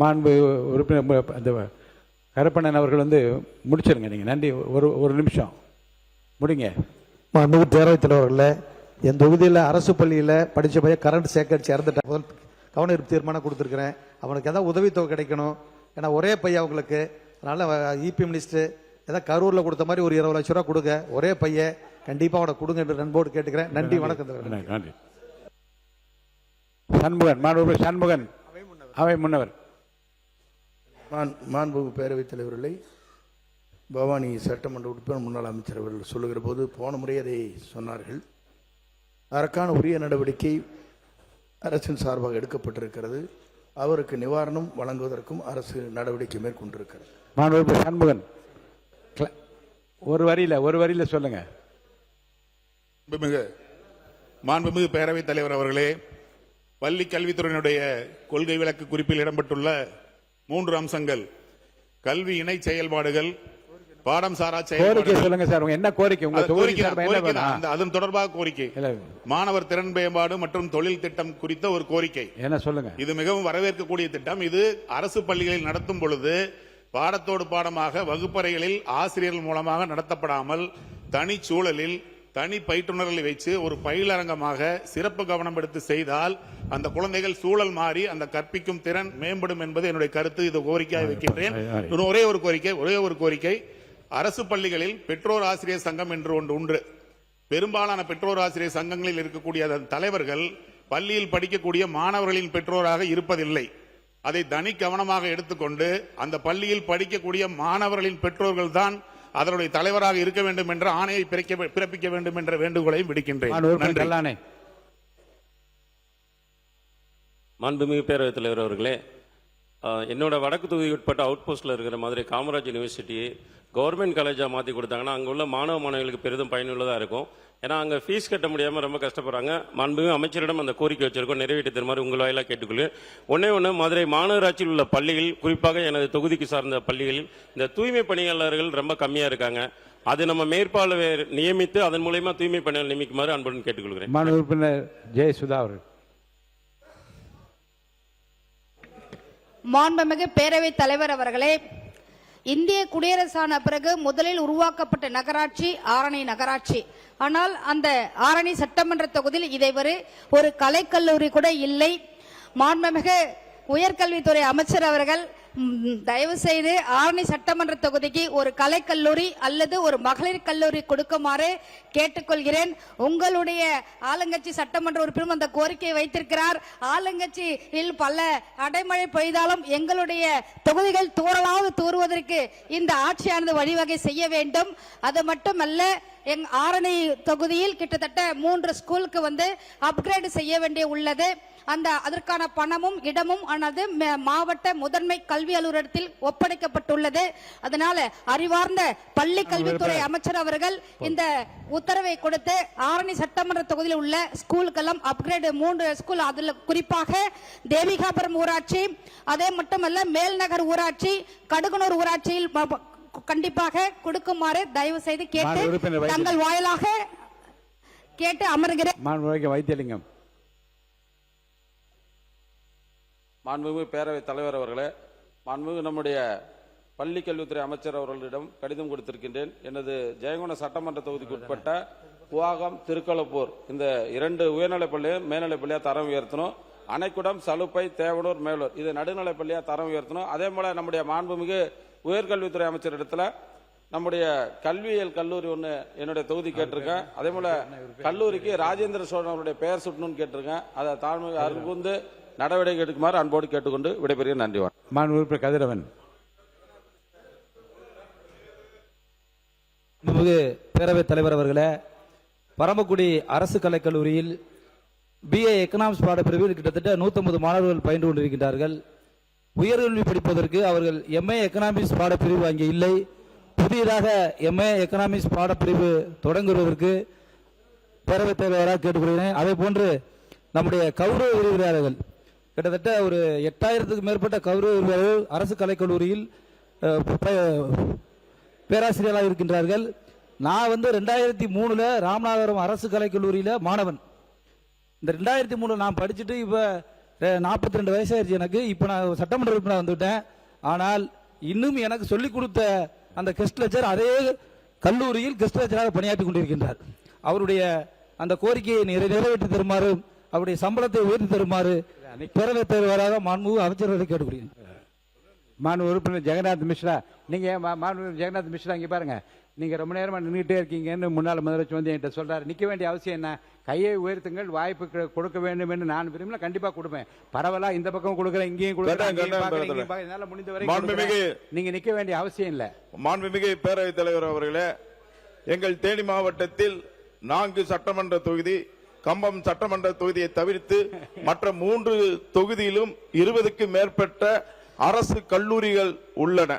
மாண்பு உறுப்பினர் அந்த கருப்பண்ணன் அவர்கள் வந்து முடிச்சிருங்க. நீங்கள் நன்றி. ஒரு நிமிஷம் முடிங்க. மாண்பு பேரவைத் தலைவர்களே, என் தொகுதியில் அரசு பள்ளியில் படித்த பையன் கரண்ட் சேகரித்து இறந்துட்டேன். முதல் கவன ஈர்ப்பு தீர்மானம் கொடுத்துருக்கிறேன். அவனுக்கு எதாவது உதவித்தொகை கிடைக்கணும். ஏன்னா ஒரே பையன் அவங்களுக்கு. அதனால் இபி மினிஸ்டர் ஏதாவது கரூரில் கொடுத்த மாதிரி ஒரு 20 லட்ச ரூபா கொடுங்க. ஒரே பையன் கண்டிப்பாக அவனை கொடுங்க என்று நண்போடு கேட்டுக்கிறேன். நன்றி, வணக்கம். நன்றி. சண்முகன், மாண்பு சண்முகன் அவை முன்னவர். மாண்பு பேரவைத் தலைவர்களை, பவானி சட்டமன்ற உறுப்பினர் முன்னாள் அமைச்சர் அவர்கள் சொல்லுகிற போது போன முறை அதை சொன்னார்கள். அதற்கான உரிய நடவடிக்கை அரசின் சார்பாக எடுக்கப்பட்டிருக்கிறது. அவருக்கு நிவாரணம் வழங்குவதற்கும் அரசு நடவடிக்கை மேற்கொண்டிருக்கிறது. மாண்பு சண்முகன் ஒரு வரியில சொல்லுங்க. மாண்புமிகு பேரவைத் தலைவர் அவர்களே, பள்ளி கல்வித்துறையினுடைய கொள்கை விளக்கு குறிப்பில் இடம்பெற்றுள்ள 3 அம்சங்கள்: கல்வி இணை செயல்பாடுகள், பாடம் சாரா செயல்பாடுகள். சொல்லுங்க சார், என்ன கோரிக்கை? அதன் தொடர்பாக கோரிக்கை மாணவர் திறன் மேம்பாடு மற்றும் தொழில் திட்டம் குறித்த ஒரு கோரிக்கை. என்ன சொல்லுங்க? இது மிகவும் வரவேற்கக்கூடிய திட்டம். இது அரசு பள்ளிகளில் நடத்தும் பொழுது பாடத்தோடு பாடமாக வகுப்பறைகளில் ஆசிரியர்கள் மூலமாக நடத்தப்படாமல் தனி சூழலில் தனி பயிற்றுனர்களை வைத்து ஒரு பயிலரங்கமாக சிறப்பு கவனம் எடுத்து செய்தால் அந்த குழந்தைகள் சூழல் மாறி அந்த கற்பிக்கும் திறன் மேம்படும் என்பது என்னுடைய கருத்து. இது கோரிக்கையாக வைக்கின்றேன். ஒரே ஒரு கோரிக்கை அரசு பள்ளிகளில் பெற்றோர் ஆசிரியர் சங்கம் என்று ஒன்று உண்டு. பெரும்பாலான பெற்றோர் ஆசிரியர் சங்கங்களில் இருக்கக்கூடிய அதன் தலைவர்கள் பள்ளியில் படிக்கக்கூடிய மாணவர்களின் பெற்றோராக இருப்பதில்லை. அதை தனி கவனமாக எடுத்துக்கொண்டு அந்த பள்ளியில் படிக்கக்கூடிய மாணவர்களின் பெற்றோர்கள் தான் அதனுடைய தலைவராக இருக்க வேண்டும் என்ற ஆணையை பிறப்பிக்க வேண்டும் என்ற வேண்டுகோளையும் விடுக்கின்றேன். மாண்புமிகு பேரவைத் தலைவர் அவர்களே, என்னோட வடக்கு தொகுதி உட்பட்ட அவுட் போஸ்ட்ல இருக்கிற மாதிரி காமராஜ் யூனிவர்சிட்டி கவர்மெண்ட் காலேஜா மாற்றி கொடுத்தாங்கன்னா அங்கே உள்ள மாணவர்களுக்கு பெரிதும் பயனுள்ளதாக இருக்கும். ஏன்னா அங்கே ஃபீஸ் கட்ட முடியாமல் ரொம்ப கஷ்டப்படுறாங்க. மாண்புமிகு அமைச்சரிடம் அந்த கோரிக்கை வச்சிருக்கோம், நிறைவேற்றி தருமாறு உங்கள் வாயிலாக கேட்டுக்கொள்கிறேன். ஒன்று மதுரை மாநகராட்சியில் உள்ள பள்ளிகள், குறிப்பாக எனது தொகுதிக்கு சார்ந்த பள்ளிகளில் இந்த தூய்மை பணியாளர்கள் ரொம்ப கம்மியாக இருக்காங்க. அது நம்ம மேற்பார்வை நியமித்து அதன் மூலமா தூய்மை பணியாளர் நியமிக்குமாறு அன்புடன் கேட்டுக்கொள்கிறேன். மாண்பு உறுப்பினர் ஜெயசுதா அவர்கள். மாண்புமிகு பேரவைத் தலைவர் அவர்களே, இந்திய குடியரசான பிறகு முதலில் உருவாக்கப்பட்ட நகராட்சி ஆரணி நகராட்சி. ஆனால் அந்த ஆரணி சட்டமன்ற தொகுதியில் இதைவரை ஒரு கலைக்கல்லூரி கூட இல்லை. மாண்புமிகு உயர்கல்வித்துறை அமைச்சர் அவர்கள் தயவு செய்து ஆரணி சட்டமன்ற தொகுதிக்கு ஒரு கலைக்கல்லூரி அல்லது ஒரு மகளிர் கல்லூரி கொடுக்குமாறு கேட்டுக்கொள்கிறேன். உங்களுடைய ஆளுங்கட்சி சட்டமன்ற உறுப்பினர் அந்த கோரிக்கையை வைத்திருக்கிறார். ஆளுங்கட்சியில் பல அடைமழை பெய்தாலும் எங்களுடைய தொகுதிகள் தூரலாவது தூறுவதற்கு இந்த ஆட்சியானது வழிவகை செய்ய வேண்டும். அது மட்டுமல்ல, ஆரணி தொகுதியில் கிட்டத்தட்ட 3 ஸ்கூலுக்கு அப்கிரேட் செய்ய வேண்டிய உள்ளது. அதற்கான பணமும் இடமும் ஆனது மாவட்ட முதன்மை கல்வி அலுவலகத்தில் ஒப்படைக்கப்பட்டுள்ளது. அதனால அறிவார்ந்த பள்ளி கல்வித்துறை அமைச்சர் அவர்கள் இந்த உத்தரவை கொடுத்து ஆரணி சட்டமன்ற தொகுதியில் உள்ள ஸ்கூலுக்கெல்லாம் அப்கிரேட் 3 ஸ்கூல், அதுல குறிப்பாக தேவிகாபுரம் ஊராட்சி, அதே மட்டுமல்ல மேல்நகர் ஊராட்சி, கடுகுனூர் ஊராட்சியில் கண்டிப்பாக கொடுக்குமாறு தயவு செய்து கேட்டு தங்கள் வாயிலாக கேட்டு அமர்கிறேன். வைத்தியலிங்கம். மாண்புமிகு பேரவைத் தலைவர் அவர்களே, மாண்புமிகு நம்முடைய பள்ளி கல்வித்துறை அமைச்சர் அவர்களிடம் கடிதம் கொடுத்திருக்கின்றேன். எனது ஜெயங்கொண்ட சட்டமன்ற தொகுதிக்கு உட்பட்ட குவாகம், திருக்கலப்பூர் இந்த 2 உயர்நிலைப் பள்ளியும் மேல்நிலைப் பள்ளியா தரம் உயர்த்தணும். அணைக்குடம், சலுப்பை, தேவனூர், மேலூர் இது நடுநிலைப் பள்ளியா தரம் உயர்த்தணும். அதே போல நம்முடைய மாண்புமிகு உயர்கல்வித்துறை அமைச்சர் இடத்துல நம்முடைய கல்வியியல் கல்லூரி ஒன்று என்னுடைய தொகுதி கேட்டிருக்கேன். அதே போல கல்லூரிக்கு ராஜேந்திர சோழன் அவருடைய பெயர் சுட்டணும்னு கேட்டிருக்கேன். அதை தாழ்மை அருகுந்து நடவடிக்கை எடுக்குமாறு அன்போடு கேட்டுக்கொண்டு விடைபெறுகிறேன். நன்றி. மாண்பு உறுப்பினர் கதிரவன். பேரவைத் தலைவர் அவர்களே, பரமக்குடி அரசு கலைக்கல்லூரியில் BA எக்கனாமிக்ஸ் பாடப்பிரிவில் கிட்டத்தட்ட 150 மாணவர்கள் பயின்று கொண்டிருக்கின்றார்கள். உயர்கல்வி படிப்பதற்கு அவர்கள் MA எக்கனாமிக்ஸ் பாடப்பிரிவு அங்கே இல்லை. புதியதாக MA எக்கனாமிக்ஸ் பாடப்பிரிவு தொடங்குவதற்கு பேரவைத் தலைவராக கேட்டுக்கொள்கிறேன். அதே போன்று நம்முடைய கௌரவ விரிவுரையாளர்கள் கிட்டத்தட்ட ஒரு 8000க்கும் மேற்பட்ட கௌரவ விரிவுரையாளர்கள் அரசு கலைக்கல்லூரியில் பேராசிரியராக இருக்கின்றார்கள். நான் 2003 ராமநாதபுரம் அரசு கலைக்கல்லூரியில் மாணவன். இந்த 2003 நான் படிச்சுட்டு இப்போ 42 வயசாயிருச்சு எனக்கு. இப்போ நான் சட்டமன்ற உறுப்பினர் வந்துவிட்டேன். ஆனால் இன்னும் எனக்கு சொல்லிக் கொடுத்த அந்த கெஸ்ட் லெக்சர் அதே கல்லூரியில் கெஸ்ட் லெக்சராக பணியாற்றி கொண்டிருக்கின்றார். அவருடைய அந்த கோரிக்கையை நிறைவேற்றி தருமாறு, அவருடைய சம்பளத்தை உயர்த்தி தருமாறு பேரவைத் தலைவராக மாண்புமிகு அமைச்சர்களை கேட்டுக்கொள்கிறேன். மாண்பு உறுப்பினர் ஜெகநாத் மிஸ்ரா, நீங்கள் மாண்பு ஜெகநாத் மிஸ்ரா இங்கே பாருங்க, நீங்கள் ரொம்ப நேரமாக நின்றுட்டே இருக்கீங்கன்னு முன்னாள் முதலமைச்சர் வந்து என்கிட்ட சொல்கிறார். நிற்க வேண்டிய அவசியம் என்ன? கையை உயர்த்துங்கள், வாய்ப்பு கொடுக்க வேண்டும் என்று நான் விரும்பினா கண்டிப்பாக கொடுப்பேன். பரவாயில்ல, இந்த பக்கம் கொடுக்குறேன், இங்கேயும் கொடுக்குறேன், என்னால் முடிந்த வரை நீங்கள் நிற்க வேண்டிய அவசியம் இல்லை. மாண்புமிகு பேரவைத் தலைவர் அவர்களே, எங்கள் தேனி மாவட்டத்தில் 4 சட்டமன்ற தொகுதி, கம்பம் சட்டமன்ற தொகுதியை தவிர்த்து மற்ற 3 தொகுதியிலும் 20க்கு மேற்பட்ட அரசு கல்லூரிகள் உள்ளன.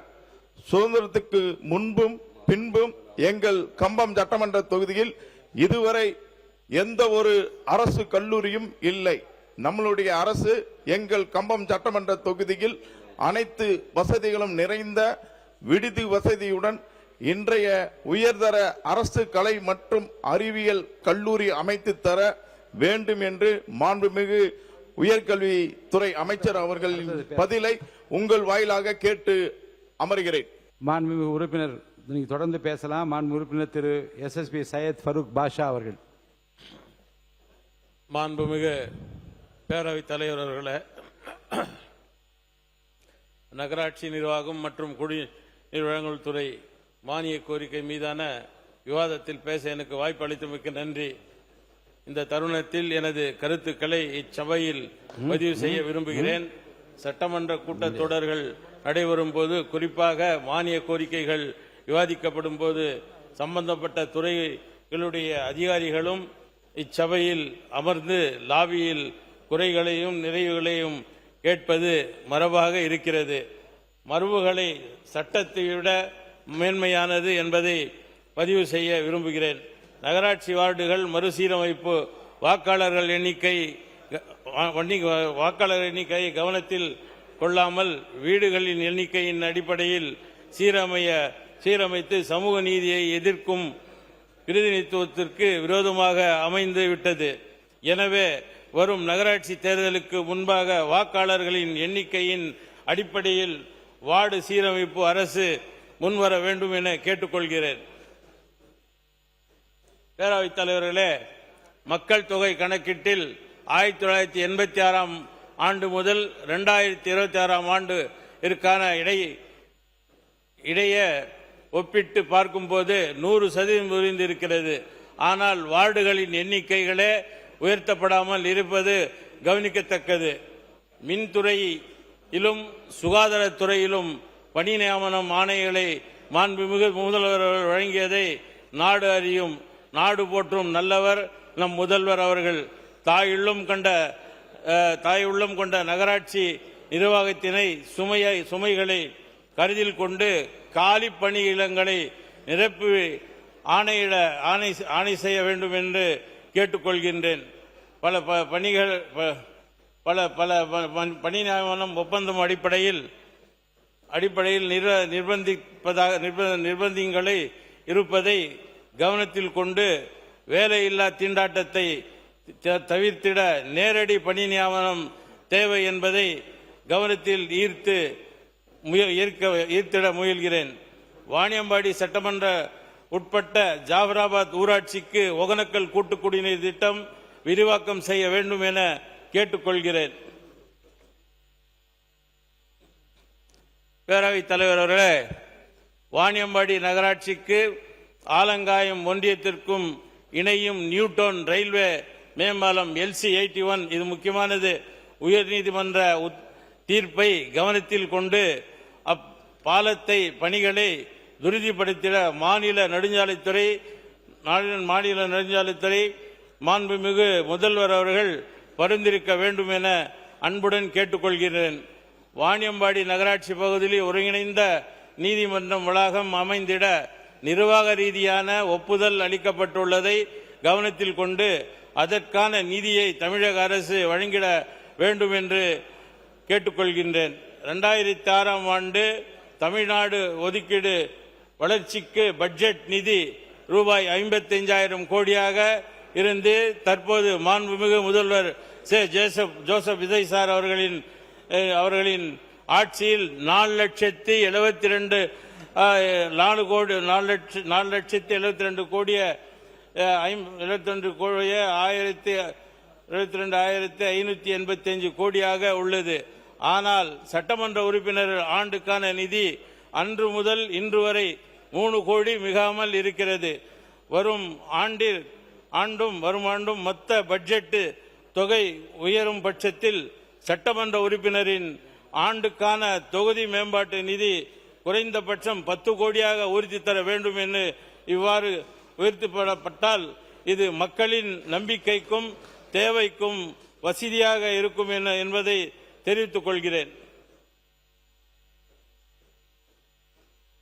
சுதந்திரத்துக்கு முன்பும் பின்பும் எங்கள் கம்பம் சட்டமன்ற தொகுதியில் இதுவரை எந்த ஒரு அரசு கல்லூரியும் இல்லை. நம்மளுடைய அரசு எங்கள் கம்பம் சட்டமன்ற தொகுதியில் அனைத்து வசதிகளும் நிறைந்த விடுதி வசதியுடன் இன்றைய உயர்தர அரசு கலை மற்றும் அறிவியல் கல்லூரி அமைத்து தர வேண்டும் என்று மாண்புமிகு உயர்கல்வித்துறை அமைச்சர் அவர்களின் பதிலை உங்கள் வாயிலாக கேட்டு அமர்கிறேன். மாண்புமிகு உறுப்பினர் நீங்க தொடர்ந்து பேசலாம். மாண்பு உறுப்பினர் திரு SSP சையத் ஃபரூக் பாஷா அவர்கள். மாண்புமிகு பேரவைத் தலைவர் அவர்களே, நகராட்சி நிர்வாகம் மற்றும் குடிநீர் வழங்கல் துறை மானிய கோரிக்கை மீதான விவாதத்தில் பேச எனக்கு வாய்ப்பு அளித்தமைக்கு நன்றி. இந்த தருணத்தில் எனது கருத்துக்களை இச்சபையில் பதிவு செய்ய விரும்புகிறேன். சட்டமன்ற கூட்டத்தொடர்கள் நடைபெறும் போது, குறிப்பாக மானிய கோரிக்கைகள் விவாதிக்கப்படும் போது சம்பந்தப்பட்ட துறைகளுடைய அதிகாரிகளும் இச்சபையில் அமர்ந்து லாபியில் குறைகளையும் நிறைவுகளையும் கேட்பது மரபாக இருக்கிறது. மரபுகளை சட்டத்தை விட மேன்மையானது என்பதை பதிவு செய்ய விரும்புகிறேன். நகராட்சி வார்டுகள் மறுசீரமைப்பு வாக்காளர் எண்ணிக்கையை கவனத்தில் கொள்ளாமல் வீடுகளின் எண்ணிக்கையின் அடிப்படையில் சீரமைத்து சமூக நீதியை எதிர்க்கும் பிரதிநிதித்துவத்திற்கு விரோதமாக அமைந்து விட்டது. எனவே வரும் நகராட்சி தேர்தலுக்கு முன்பாக வாக்காளர்களின் எண்ணிக்கையின் அடிப்படையில் வார்டு சீரமைப்பு அரசு முன்வர வேண்டும் என கேட்டுக்கொள்கிறேன். பேரவைத் தலைவர்களே, மக்கள் தொகை கணக்கீட்டில் 1986ஆம் ஆண்டு முதல் 2026ஆம் ஆண்டு இருக்கான இடையே ஒப்பிட்டு பார்க்கும்போது 100% உயர்ந்திருக்கிறது. ஆனால் வார்டுகளின் எண்ணிக்கைகளே உயர்த்தப்படாமல் இருப்பது கவனிக்கத்தக்கது. மின்துறையிலும் சுகாதாரத்துறையிலும் பணி நியமனம் ஆணைகளை மாண்புமிகு முதல்வர் வழங்கியதை நாடு அறியும், நாடு போற்றும் நல்லவர் நம் முதல்வர் அவர்கள். தாய் உள்ளம் கொண்ட நகராட்சி நிர்வாகத்தினை சுமைகளை கருதில் கொண்டு காலி பணியிடங்களை நிரப்பி ஆணை செய்ய வேண்டும் என்று கேட்டுக்கொள்கின்றேன். பல பணி நியமனம் ஒப்பந்தம் அடிப்படையில் நிர்பந்தங்களை இருப்பதை கவனத்தில் கொண்டு வேலையில்லா திண்டாட்டத்தை தவிர்த்திட நேரடி பணி நியமனம் தேவை என்பதை கவனத்தில் ஈர்த்திட முயல்கிறேன். வாணியம்பாடி சட்டமன்ற உட்பட்ட ஜாஃபராபாத் ஊராட்சிக்கு ஒகனக்கல் கூட்டு குடிநீர் திட்டம் விரிவாக்கம் செய்ய வேண்டும் என கேட்டுக்கொள்கிறேன். பேரவைத் தலைவர் அவர்களே, வாணியம்பாடி நகராட்சிக்கு ஆலங்காயம் ஒன்றியத்திற்கும் இணையும் நியூட்டன் ரயில்வே மேம்பாலம் LC81 இது முக்கியமானது. உயர்நீதிமன்ற தீர்ப்பை கவனத்தில் கொண்டு அப்பாலத்தை பணிகளை துரிதப்படுத்திட மாநில நெடுஞ்சாலைத்துறை மாண்புமிகு முதல்வர் அவர்கள் பரிந்துரைக்க வேண்டும் என அன்புடன் கேட்டுக்கொள்கிறேன். வாணியம்பாடி நகராட்சி பகுதியில் ஒருங்கிணைந்த நீதிமன்றம் வளாகம் அமைந்திட நிர்வாக ரீதியான ஒப்புதல் அளிக்கப்பட்டுள்ளதை கவனத்தில் கொண்டு அதற்கான நிதியை தமிழக அரசு வழங்கிட வேண்டும் என்று கேட்டுக்கொள்கின்றேன். 2006ஆம் ஆண்டு தமிழ்நாடு ஒதுக்கீடு வளர்ச்சிக்கு பட்ஜெட் நிதி ரூபாய் 55,000 கோடியாக இருந்து தற்போது மாண்புமிகு முதல்வர் ஜோசப் விஜய் சார் அவர்களின் ஆட்சியில் 4,72,4 கோடி 4,72 கோடியே 1,72,585 கோடியாக உள்ளது. ஆனால் சட்டமன்ற உறுப்பினர் ஆண்டுக்கான நிதி அன்று முதல் இன்று வரை 3 கோடி மிகாமல் இருக்கிறது. வரும் ஆண்டும் மொத்த பட்ஜெட் தொகை உயரும் பட்சத்தில் சட்டமன்ற உறுப்பினரின் ஆண்டுக்கான தொகுதி மேம்பாட்டு நிதி குறைந்தபட்சம் 10 கோடியாக உறுதி தர வேண்டும் என்று இவ்வாறு உயர்த்தப்பட்டால் இது மக்களின் நம்பிக்கைக்கும் தேவைக்கும் வசதியாக இருக்கும் என்பதை தெரிவித்துக் கொள்கிறேன்.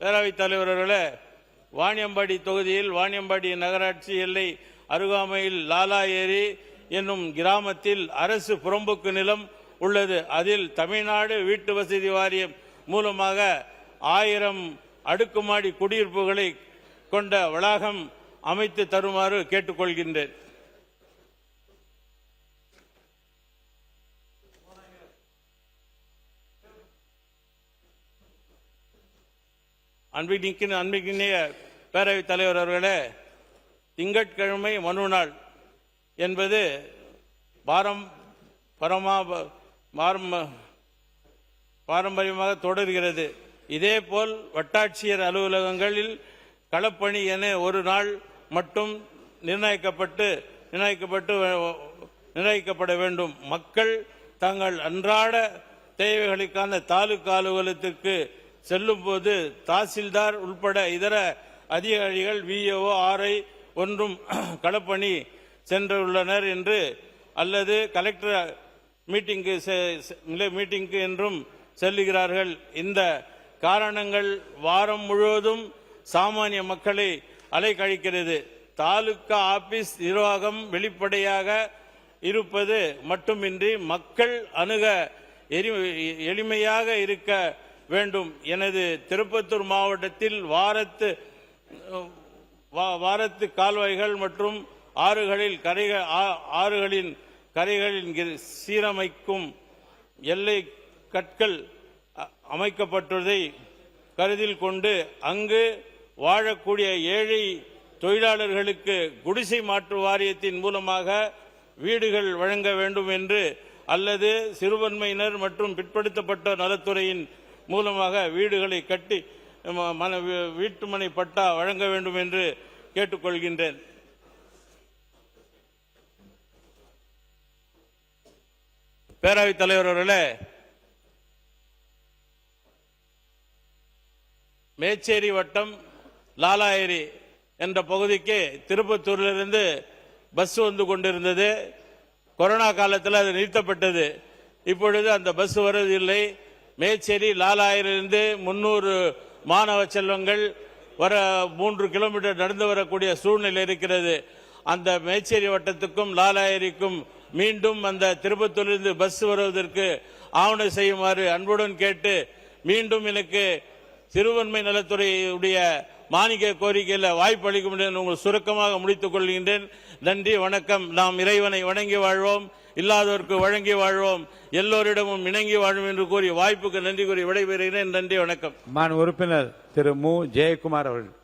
பேரவைத் தலைவர் அவர்களே, வாணியம்பாடி தொகுதியில் வாணியம்பாடி நகராட்சி எல்லை அருகாமையில் லாலா ஏரி என்னும் கிராமத்தில் அரசு புறம்போக்கு நிலம் உள்ளது. அதில் தமிழ்நாடு வீட்டு வசதி வாரியம் மூலமாக 1000 அடுக்குமாடி குடியிருப்புகளை கொண்ட வளாகம் அமைத்து தருமாறு கேட்டுக்கொள்கின்றேன். அன்பிற்கினிய பேரவைத் தலைவர் அவர்களே, திங்கட்கிழமை மனு நாள் என்பது பாரம்பரியமாக தொடர்கிறது. இதேபோல் வட்டாட்சியர் அலுவலகங்களில் களப்பணி என ஒரு நாள் மட்டும் நிர்ணயிக்கப்பட வேண்டும். மக்கள் தங்கள் அன்றாட தேவைகளுக்கான தாலுகா அலுவலகத்திற்கு செல்லும் போது தாசில்தார் உட்பட இதர அதிகாரிகள் VAO RI ஒன்றும் களப்பணி சென்றுள்ளனர் என்று அல்லது கலெக்டர் மீட்டிங்கு என்றும் செல்லுகிறார்கள். இந்த காரணங்கள் வாரம் முழுவதும் சாமானிய மக்களை அலைக்கழிக்கிறது. தாலுகா ஆபீஸ் நிர்வாகம் வெளிப்படையாக இருப்பது மட்டுமின்றி மக்கள் அணுக எளிமையாக இருக்க வேண்டும். எனது திருப்பத்தூர் மாவட்டத்தில் வாரத்து கால்வாய்கள் மற்றும் ஆறுகளின் கரைகளின் சீரமைக்கும் எல்லை கற்கள் அமைக்கப்பட்டதை கருத்தில் கொண்டு அங்கு வாழக்கூடிய ஏழை தொழிலாளர்களுக்கு குடிசை மாற்று வாரியத்தின் மூலமாக வீடுகள் வழங்க வேண்டும் என்று அல்லது சிறுபான்மையினர் மற்றும் பிற்படுத்தப்பட்ட நலத்துறையின் மூலமாக வீடுகளை கட்டி வீட்டுமனை பட்டா வழங்க வேண்டும் என்று கேட்டுக்கொள்கின்றேன். பேரவைத் தலைவர் அவர்களே, மேச்சேரி வட்டம் லாலா ஏரி என்ற பகுதிக்கு திருப்பத்தூரிலிருந்து பஸ் வந்து கொண்டிருந்தது. கொரோனா காலத்தில் அது நிறுத்தப்பட்டது. இப்பொழுது அந்த பஸ் வருவதில்லை. மேச்சேரி லாலாயிலிருந்து 300 மாணவ செல்வங்கள் 3 கிலோமீட்டர் நடந்து வரக்கூடிய சூழ்நிலை இருக்கிறது. அந்த மேச்சேரி வட்டத்துக்கும் லாலாயிரிக்கும் மீண்டும் அந்த திருப்பத்தூரிலிருந்து பஸ் வருவதற்கு ஆவணம் செய்யுமாறு அன்புடன் கேட்டு மீண்டும் எனக்கு சிறுபான்மை நலத்துறையுடைய மானிய கோரிக்கையில் வாய்ப்பு அளிக்கும் என்று உங்கள் சுருக்கமாக முடித்துக் கொள்கின்றேன். நன்றி, வணக்கம். நாம் இறைவனை வணங்கி வாழ்வோம், இல்லாதவருக்கு வழங்கி வாழ்வோம், எல்லோரிடமும் இணங்கி வாழ்வோம் என்று கூறி வாய்ப்புக்கு நன்றி கூறி விடைபெறுகிறேன். நன்றி, வணக்கம். மாண்பு உறுப்பினர் திரு மு. ஜெயக்குமார் அவர்கள்.